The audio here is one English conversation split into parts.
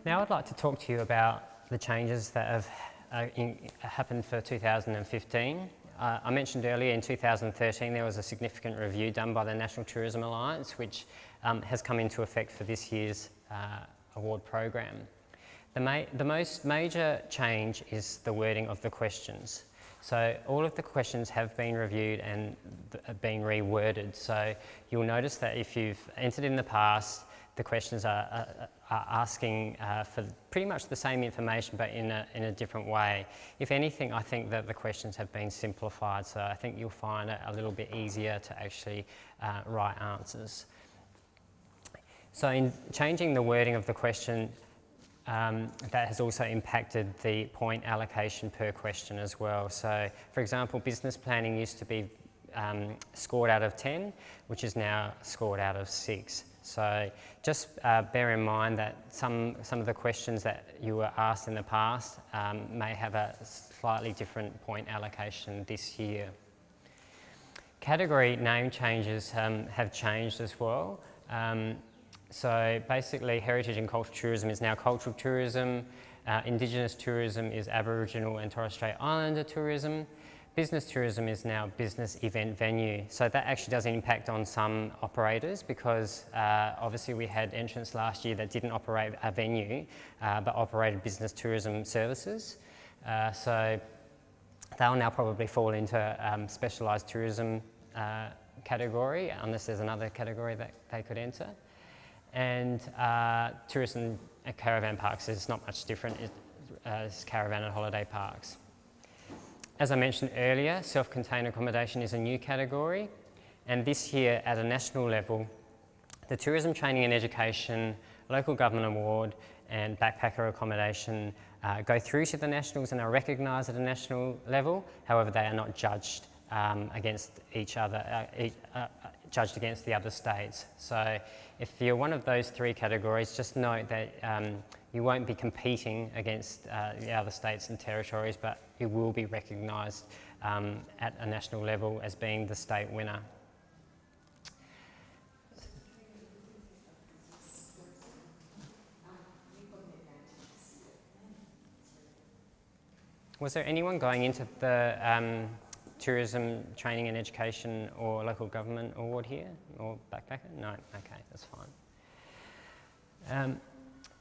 Now I'd like to talk to you about the changes that have happened for 2015. I mentioned earlier in 2013 there was a significant review done by the National Tourism Alliance which has come into effect for this year's award program. The most major change is the wording of the questions. So all of the questions have been reviewed and been reworded. So you'll notice that if you've entered in the past, the questions are asking for pretty much the same information but in a different way. If anything, I think that the questions have been simplified, so I think you'll find it a little bit easier to actually write answers. So in changing the wording of the question, that has also impacted the point allocation per question as well. So, for example, business planning used to be scored out of 10, which is now scored out of 6. So just bear in mind that some of the questions that you were asked in the past may have a slightly different point allocation this year. Category name changes have changed as well. So basically heritage and cultural tourism is now cultural tourism, Indigenous tourism is Aboriginal and Torres Strait Islander tourism, business tourism is now business event venue. So that actually does impact on some operators because obviously we had entrants last year that didn't operate a venue but operated business tourism services. So they'll now probably fall into specialised tourism category unless there's another category that they could enter. And tourism and caravan parks is not much different as caravan and holiday parks. As I mentioned earlier, self-contained accommodation is a new category, and this year at a national level, the Tourism Training and Education, Local Government Award and Backpacker Accommodation go through to the nationals and are recognised at a national level. However, they are not judged against each other, judged against the other states. So if you're one of those three categories, just note that you won't be competing against the other states and territories, but you will be recognised at a national level as being the state winner. Was there anyone going into the Tourism Training and Education or Local Government Award here, or Backpacker? No, okay, that's fine.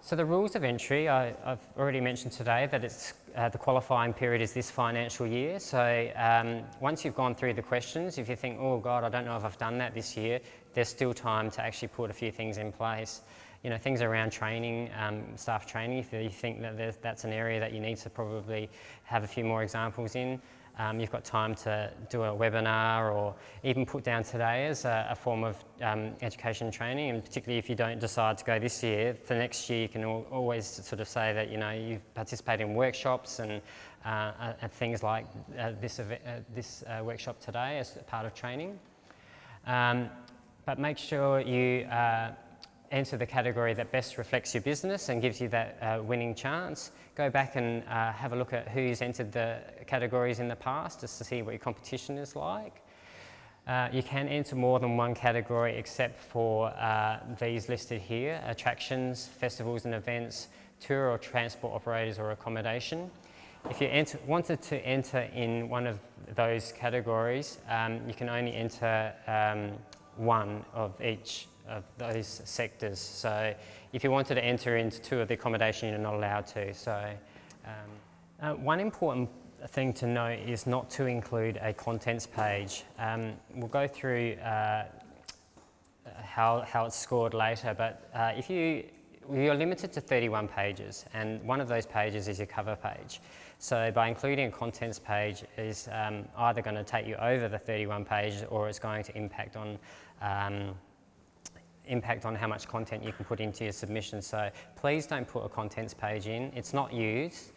So the rules of entry, I've already mentioned today that it's the qualifying period is this financial year. So once you've gone through the questions, if you think, oh God, I don't know if I've done that this year, there's still time to actually put a few things in place. You know, things around training, staff training, if you think that that's an area that you need to probably have a few more examples in. You've got time to do a webinar or even put down today as a form of education and training, and particularly if you don't decide to go this year, the next year you can always sort of say that, you know, you've participated in workshops and things like this workshop today as part of training. But make sure you enter the category that best reflects your business and gives you that winning chance. Go back and have a look at who's entered the categories in the past just to see what your competition is like. You can enter more than one category except for these listed here: attractions, festivals and events, tour or transport operators or accommodation. If you wanted to enter in one of those categories, you can only enter one of each of those sectors. So if you wanted to enter into two of the accommodation, you're not allowed to. So one important thing to note is not to include a contents page. We'll go through how it's scored later, but if you're limited to 31 pages, and one of those pages is your cover page. So by including a contents page is either going to take you over the 31 pages, or it's going to impact on how much content you can put into your submission. So please don't put a contents page in. It's not used.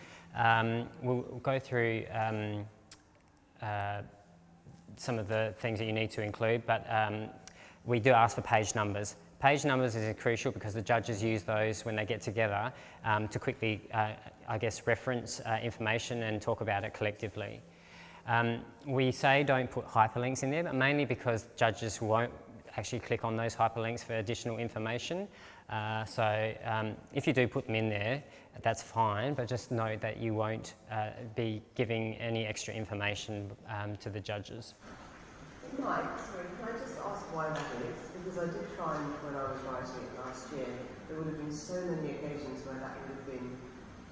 We'll go through some of the things that you need to include, but we do ask for page numbers. Page numbers is crucial because the judges use those when they get together to quickly, I guess, reference information and talk about it collectively. We say don't put hyperlinks in there, but mainly because judges won't actually click on those hyperlinks for additional information. If you do put them in there, that's fine, but just note that you won't be giving any extra information to the judges. Mike, sorry, can I just ask why that is? Because I did find when I was writing it last year, there would have been so many occasions where that would have been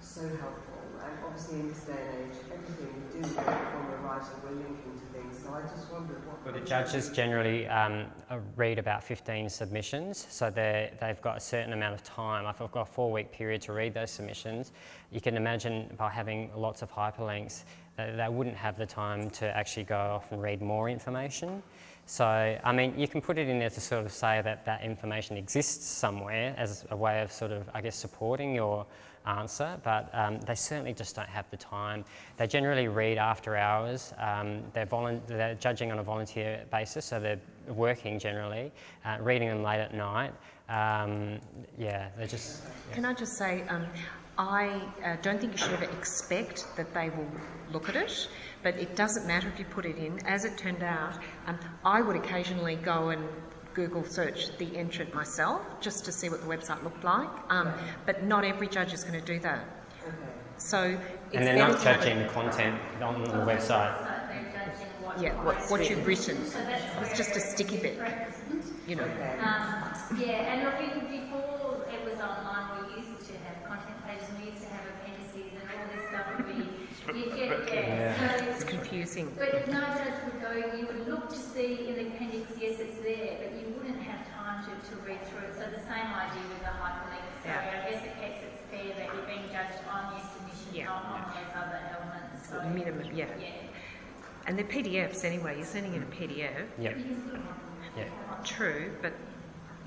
so helpful. And obviously in this day and age, everything we do when we're writing, we're linking to things. So I just wondered what... Well, the judges generally read about 15 submissions, so they've got a certain amount of time. I've got a 4-week period to read those submissions. You can imagine by having lots of hyperlinks, they wouldn't have the time to actually go off and read more information. So, I mean, you can put it in there to sort of say that that information exists somewhere as a way of sort of, I guess, supporting your answer, but they certainly just don't have the time. They generally read after hours. They're judging on a volunteer basis, so they're working generally, reading them late at night. Yeah, they're just... Yeah. Can I just say, I don't think you should ever expect that they will look at it, but it doesn't matter if you put it in. As it turned out, I would occasionally go and Google search the entrant myself just to see what the website looked like, but not every judge is going to do that. So it's and they're not judging the content on the website. Yeah, what you've written. It's just a sticky bit, you know. Yeah, and look, before it was online, we used to have content pages, and we used to have appendices, and all this stuff would be... So it's confusing. But no judge would go, you would look to see in the appendix, yes, it's there, but you wouldn't have time to read through it. So the same idea with the hyperlinks. So I guess it makes it fair that you're being judged on your submission, not on those other elements. So, minimum, and they're PDFs anyway, you're sending in a PDF. Yep. True, but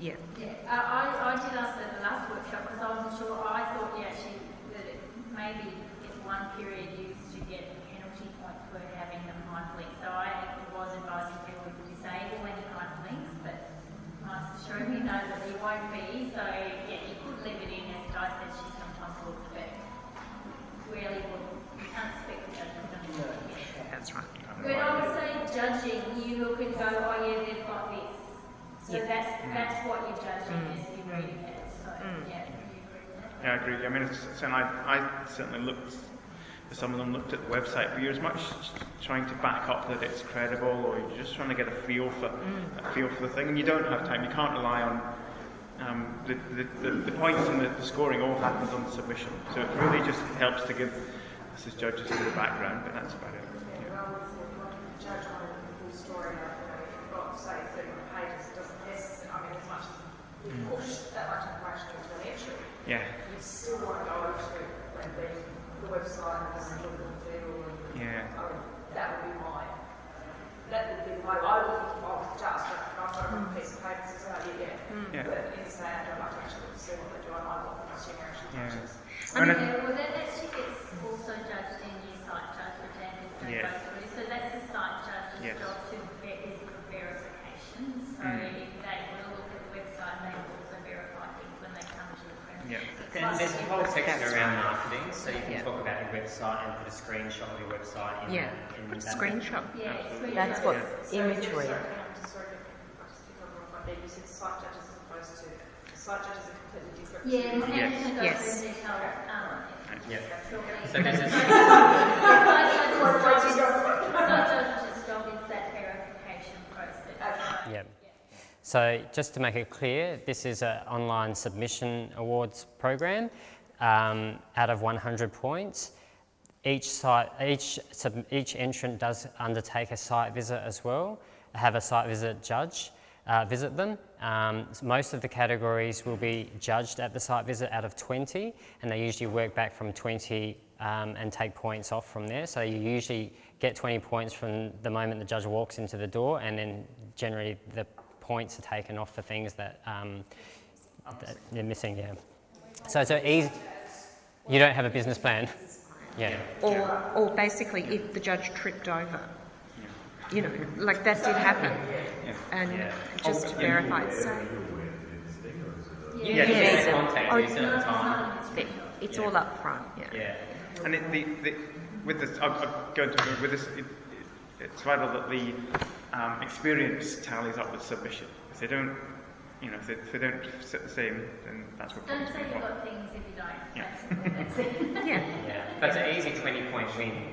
I did ask at the last workshop because I wasn't sure. I thought actually that it maybe if one period used to get penalty points for having them hyperlinked. So I was advising people to disable any hyperlinks, but Mike's assuring me no, that there won't be. So you could leave it in, as Di said, she sometimes looks, but really you can't expect the judge to do it. that's right. But I would say judging, you look and go, oh yeah, they've got this. So that's what you're judging as you're reading it. So you agree with that? Yeah, I agree. I mean, I certainly looked, some of them looked at the website, but you're as much trying to back up that it's credible, or you're just trying to get a feel for the thing, and you don't have time. You can't rely on the points and the scoring all happens on the submission. So it really just helps to give us as judges a bit of background, but that's about it. Judge on a full story, you've got, say, 31 pages, it doesn't necessarily, I mean, as much as we push that much information into an entry, you still want to go to the website and just look at the field. That would be my, I would just, I've got a piece of paper that says, but in this day and age, I'd like to actually see what they're doing, I want them to see actually judges. Well, that actually gets also judged in your site judgment and so that's the site judge's job to is for verification. So if they will look at the website, they will also verify things when they come to the premises. And there's a whole section around marketing, so you can talk about your website and put a screenshot of your website in put a screenshot. That's what imagery. Sorry, just pick up on that. You said site judges as opposed to site judges are completely different. Yes. So this is that verification process. So just to make it clear, this is an online submission awards program. Out of 100 points, each entrant does undertake a site visit as well. Have a site visit judge visit them. Most of the categories will be judged at the site visit out of 20, and they usually work back from 20 and take points off from there. So you usually get 20 points from the moment the judge walks into the door, and then generally the points are taken off for things that, that they're missing. So it's easy. You don't have a business plan. Or basically, if the judge tripped over, you know, like that did happen, and just to verify it. So it's all up front. And with this, I'll go into with this. It's vital that experience tallies up with submission. If they don't, you know, if they don't sit the same, then that's what Don't problems say come you've from. got things if you don't. Yeah. Basically, that's it. Yeah. But it's an easy 20-point win,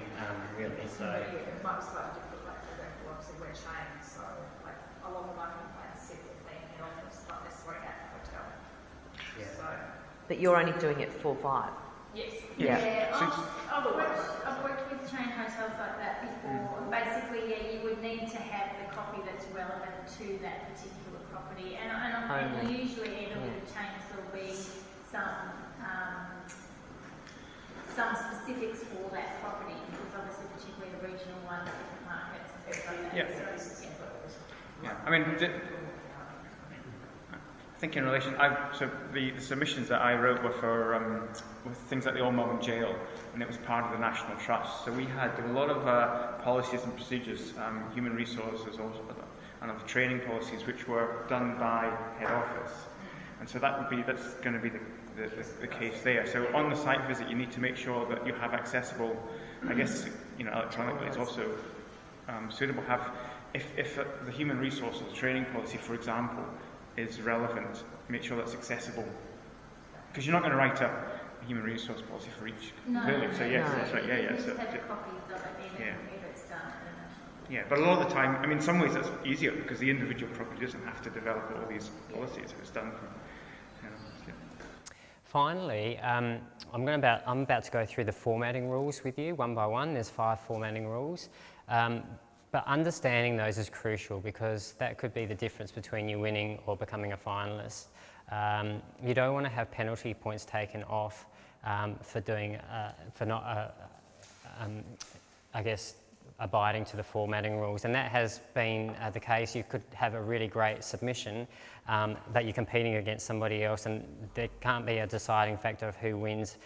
really. So Yeah, it might be slightly different, like, for example, obviously we're chained, so, like, along the marketing plan, sit with the head office, not necessarily at the hotel. Yeah. So, But you're only doing it for Vibe. yes. Yeah. I've worked with chain hotels like that before. Basically, yeah, you would need to have the copy that's relevant to that particular property. And usually, even with the chains, there'll be some specifics for that property, because obviously, particularly the regional ones, different markets, and things like that. Yeah. So, Yeah, I mean, I think in relation, so the submissions that I wrote were for with things like the Old Melbourne Jail, and it was part of the National Trust. So there were a lot of policies and procedures, human resources, also, and of training policies, which were done by head office. And so that's going to be the case there. So on the site visit, you need to make sure that you have accessible, I guess, you know, electronically. It's also suitable. If the human resources training policy, for example, is relevant, make sure that's accessible. Because you're not going to write a human resource policy for each, clearly. So yes, that's right. Yeah. You So, just have the copies of it, yeah. if it's done at the national. yeah, but a lot of the time, I mean, in some ways that's easier because the individual property doesn't have to develop all these policies if it's done from. finally, I'm about to go through the formatting rules with you one by one. There's 5 formatting rules. But understanding those is crucial because that could be the difference between you winning or becoming a finalist. You don't want to have penalty points taken off for not, I guess, abiding to the formatting rules, and that has been the case. You could have a really great submission that you're competing against somebody else, and there can't be a deciding factor of who wins,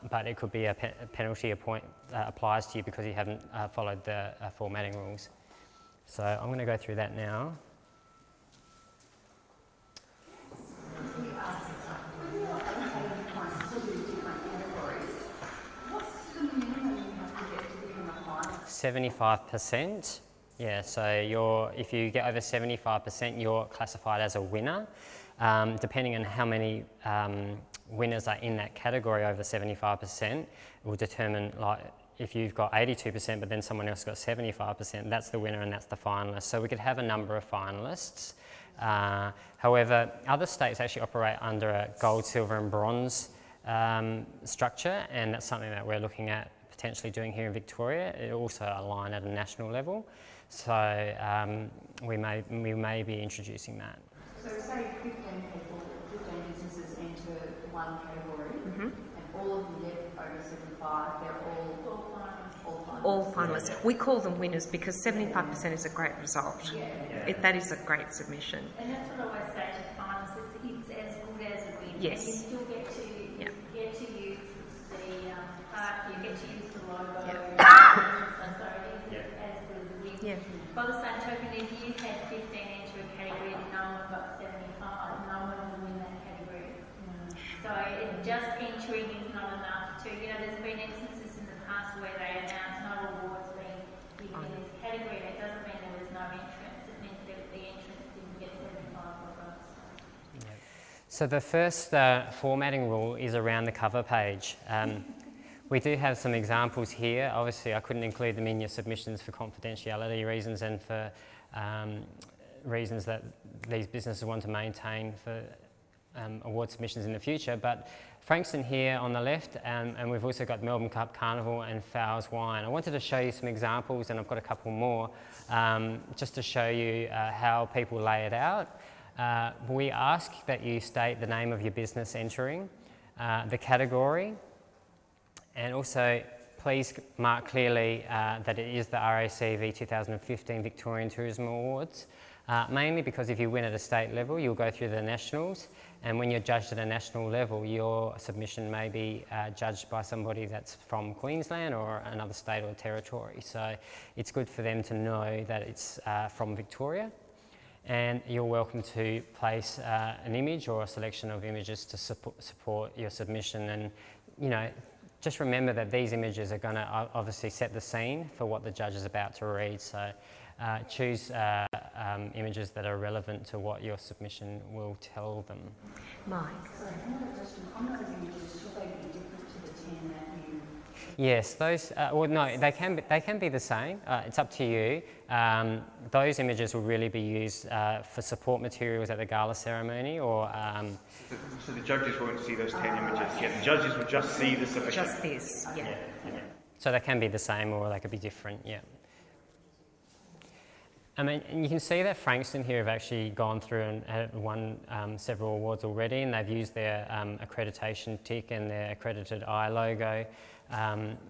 but it could be a penalty point applies to you because you haven't followed the formatting rules. So I'm going to go through that now. When you're allocating points to different categories, what's the minimum you have to get to become a finalist? 75%. Yeah, so if you get over 75%, you're classified as a winner. Depending on how many winners are in that category over 75%, it will determine, like, if you've got 82% but then someone else got 75%, that's the winner and that's the finalist. So we could have a number of finalists. However, other states actually operate under a gold, silver and bronze structure, and that's something that we're looking at potentially doing here in Victoria. It also align at a national level, so we may be introducing that. So say 15 businesses enter one category, and all of them get over 75, they're all finalists. All finalists. We call them winners because 75% is a great result. That is a great submission. And that's what I always say to finalists, it's as good as a win. Yes. And you still get to use the part, you get to use the logo, so it is as good as a win. Yeah. By the same token, if you had 15 into a category and no one got 75, no one will win that category. So just entering is not enough to, there's been instances in the past where they announced no awards being given in this category. That doesn't mean there was no entrance. It means that the entrance didn't get 75 or above. So the first formatting rule is around the cover page. We do have some examples here. Obviously, I couldn't include them in your submissions for confidentiality reasons and for reasons that these businesses want to maintain for award submissions in the future. But Frankston here on the left, and we've also got Melbourne Cup Carnival and Fowles Wine. I wanted to show you some examples, and I've got a couple more, just to show you how people lay it out. We ask that you state the name of your business entering, the category, and also please mark clearly that it is the RACV 2015 Victorian Tourism Awards, mainly because if you win at a state level, you'll go through the nationals, and when you're judged at a national level, your submission may be judged by somebody that's from Queensland or another state or territory. So it's good for them to know that it's from Victoria. And you're welcome to place an image or a selection of images to support your submission. And, just remember that these images are going to obviously set the scene for what the judge is about to read. So choose images that are relevant to what your submission will tell them. Mike? Sorry, on those images, should they be different to the 10 that you... Yes, those, well no, they can be the same, it's up to you. Those images will really be used for support materials at the gala ceremony or... So the judges won't see those 10 images yet, the judges will just see the submission. Just this, yeah. So they can be the same or they could be different, yeah. I mean, and you can see that Frankston here have actually gone through and have won several awards already, and they've used their accreditation tick and their accredited eye logo.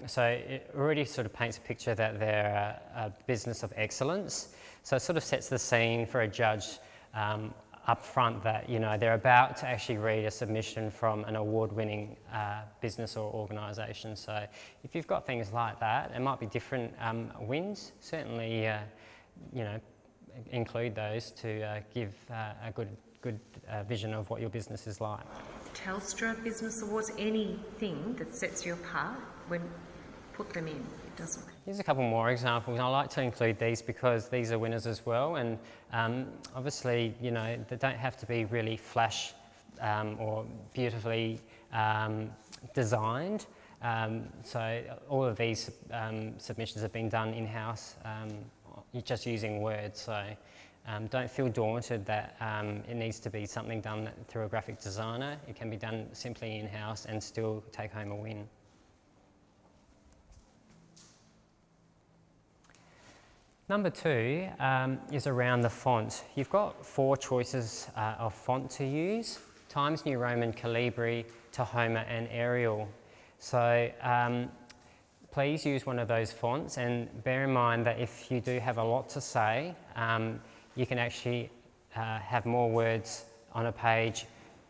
So it already sort of paints a picture that they're a business of excellence. So it sort of sets the scene for a judge up front that, you know, they're about to actually read a submission from an award-winning business or organisation. So if you've got things like that, it might be different wins, certainly you know, include those to give a good vision of what your business is like. Telstra Business Awards, anything that sets you apart, put them in, it doesn't matter. Here's a couple more examples. I like to include these because these are winners as well, and obviously, you know, they don't have to be really flash or beautifully designed. So all of these submissions have been done in-house. You're just using words, so don't feel daunted that it needs to be something done through a graphic designer. It can be done simply in-house and still take home a win. Number 2 is around the font. You've got 4 choices of font to use: Times New Roman, Calibri, Tahoma and Arial. So please use one of those fonts, and bear in mind that if you do have a lot to say, you can actually have more words on a page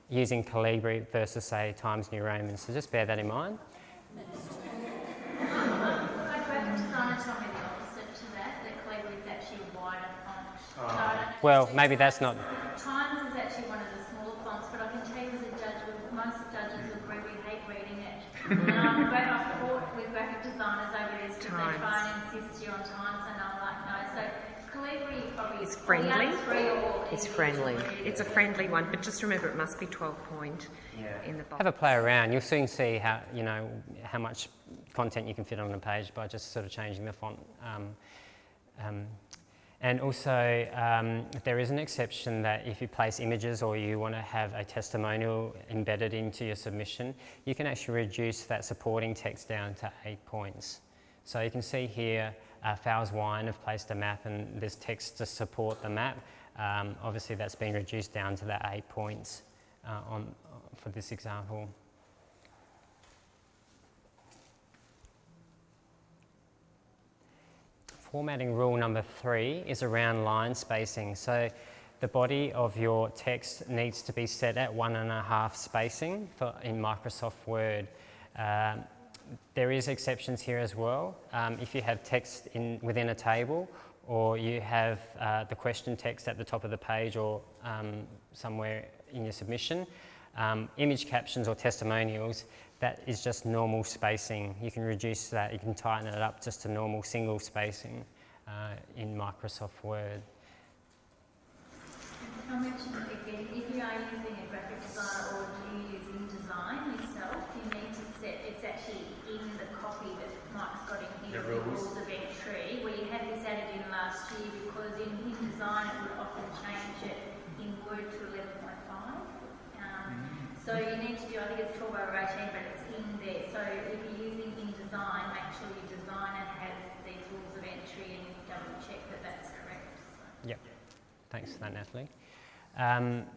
using Calibri versus, say, Times New Roman. So just bear that in mind. My graphic designer told me the opposite to that Calibri is actually a wider font. Well, maybe that's not... Times is actually one of the smaller fonts, but I can tell you as a judge, most judges agree we hate reading it. I've fought with graphic designers over this because they try and insist you on times, and I'm like, no. So Calibri probably is friendly. It's friendly. It's a friendly one, but just remember it must be 12 point in the box. Have a play around. You'll soon see how, you know, how much content you can fit on a page by just sort of changing the font. And also, there is an exception that if you place images or you want to have a testimonial embedded into your submission, you can actually reduce that supporting text down to 8 points. So you can see here, Fowles Wine have placed a map and there's text to support the map. Obviously that's been reduced down to that 8 points for this example. Formatting rule number 3 is around line spacing. So the body of your text needs to be set at 1.5 spacing in Microsoft Word. There is exceptions here as well. If you have text within a table, or you have the question text at the top of the page or somewhere in your submission, image captions or testimonials, that is just normal spacing. You can reduce that, you can tighten it up just to normal single spacing in Microsoft Word. I mentioned again, if you are using a graphic designer or do you use InDesign yourself, you need to set, it's actually in the copy that Mike's got in here, the rules of entry. We had this added in last year because in InDesign it would often change it in Word to 11.5. So you need to do, I think it's 12/18, but it's in there. So if you're using InDesign, make sure your designer has these rules of entry and double check that that's correct. So. Yep, thanks for that, Natalie.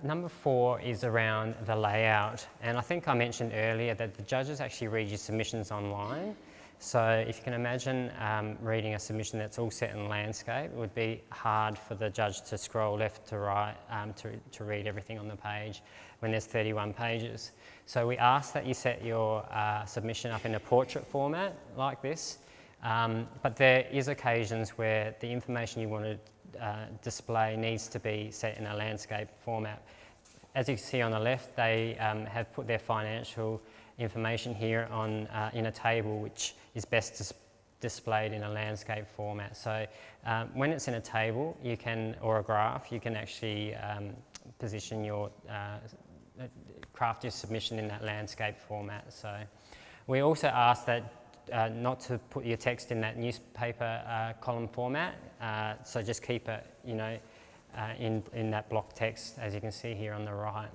Number 4 is around the layout, and I think I mentioned earlier that the judges actually read your submissions online. So if you can imagine reading a submission that's all set in landscape, it would be hard for the judge to scroll left to right to read everything on the page when there's 31 pages. So we ask that you set your submission up in a portrait format like this, but there is occasions where the information you want to display needs to be set in a landscape format. As you can see on the left, they have put their financial information here on in a table which is best displayed in a landscape format. So when it's in a table, you can, or a graph, you can actually position your, craft your submission in that landscape format. So we also ask that not to put your text in that newspaper column format. So just keep it, you know, in that block text, as you can see here on the right.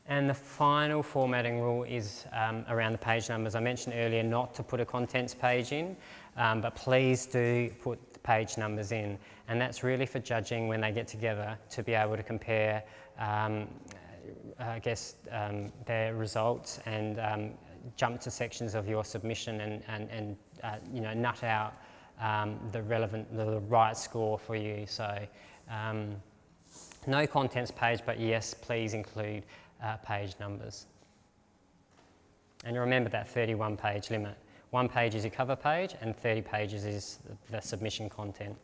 And the final formatting rule is around the page numbers. I mentioned earlier not to put a contents page in, but please do put the page numbers in. And that's really for judging when they get together to be able to compare, I guess, their results and jump to sections of your submission and you know, nut out the right score for you. So no contents page, but yes, please include page numbers. And remember that 31 page limit. 1 page is your cover page and 30 pages is the submission content.